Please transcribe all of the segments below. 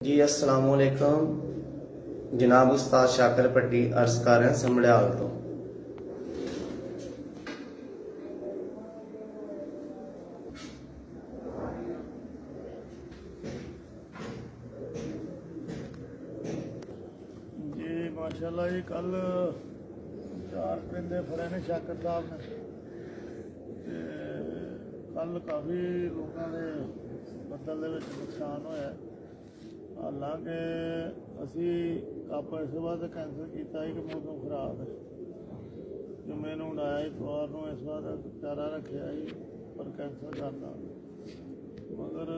जी अस्सलाम वालेकुम जनाब उस्ताद शाकर पट्टी अर्ज कर रहे हैं संभड़ियाल तो। जी माशाल्लाह जी कल 4 परिंदे फड़े ने शाकर साहब ने ते कल काफ़ी लोगों के बदल दे विच नुकसान होया। हालांकि असी कप इस बात कैंसल किया कि मौसम खराब है जो मैंने उड़ाया इतवार को इस बार प्यारा रखा ही पर कैंसल करना मगर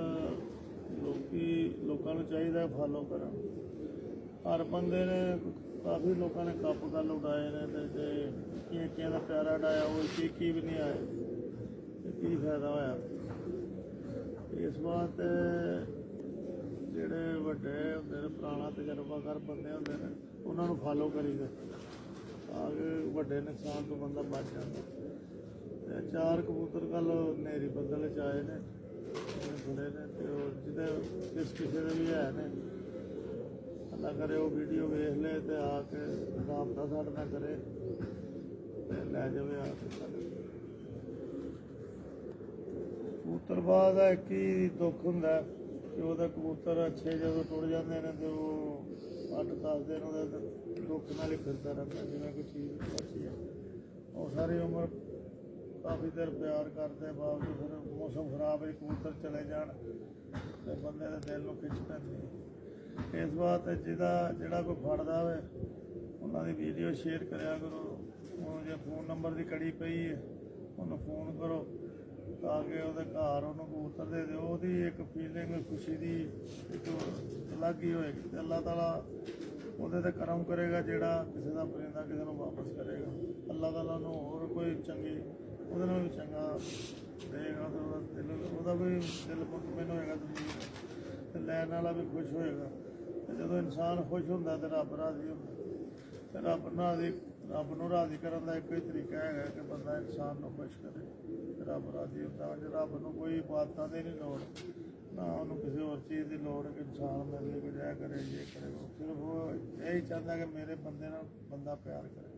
लोगों को चाहिए फॉलो कर हर बंदे ने काफ़ी लोगों ने कप कल उड़ाए ने किया प्यारा उड़ाया वो की भी नहीं आए की फायदा होया। इस बात ਜਿਹੜੇ ਵੱਡੇ ਹੁੰਦੇ ਨੇ ਪੁਰਾਣਾ ਤਜਰਬਾਕਾਰ ਬੰਦੇ ਹੁੰਦੇ ਨੇ ਉਹਨਾਂ ਨੂੰ ਫਾਲੋ ਕਰੀਦਾ ਤਾਂ ਕਿ ਵੱਡੇ ਨੁਕਸਾਨ ਤੋਂ ਬੰਦਾ ਬਚ ਜਾਂਦਾ। ਤੇ 4 ਕਬੂਤਰ ਕੱਲ ਹਨੇਰੀ ਬੱਦਲ 'ਚ ਆਏ ਨੇ ਥੋੜੇ ਨੇ ਤੇ ਉਹ ਜਿਹਦੇ ਕਿਸੇ ਦੇ ਵੀ ਹੈ ਨੇ ਅੱਲਾ ਕਰੇ ਉਹ ਵੀਡੀਓ ਵੇਖ ਲੈ ਤੇ ਆ ਕੇ ਰਾਬਤਾ ਸਾਡੇ ਨਾਲ ਕਰੇ ਤੇ ਲੈ ਜਾਵੇ ਆ ਕੇ ਸਾਡੇ ਕਬੂਤਰਬਾਜ਼ ਦਾ ਇੱਕ ਹੀ ਦੁੱਖ ਹੁੰਦਾ कि वो कबूतर अच्छे जो टुट जाते हैं तो वो 8-10 दिन वो दुख नाल ही फिरता रहता जिवें कोई चीज़ अच्छी है और सारी उम्र काफ़ी देर प्यार करते बावजूद फिर मौसम खराब है कबूतर चले जान तो बंदे के दिल को खिंच पैंदी। इस बात जिहड़ा कोई फड़दा होवे उन्होंने वीडियो शेयर कराया करो जो फोन नंबर की कड़ी पई है उन्होंने फोन करो ताकि वो घर उन्होंने कबूतर दे दो वो एक फीलिंग खुशी की एक अलग ही होएगी। अल्लाह ताला वो करम करेगा जोड़ा किसी का परिंदा किसी को वापस करेगा अल्लाह ताला होर कोई चंगी वो भी चंगा देगा तो दिल वो भी दिल मुतमिन होएगा तो लैन वाला भी खुश होएगा। जो इंसान खुश होंगे तो रब राजी होंगे रब नूं राजी करने का एक ही तरीका है कि बंदा इंसान को खुश करे रब राजी होता है। रब नूं कोई इबादतां दी नहीं लोड़ ना उन्होंने किसी और चीज़ की लोड़ कि इंसान मिले कोई जय करे ये करे सिर्फ वो यही चाहता कि मेरे बंदे नाल बंदा प्यार करे।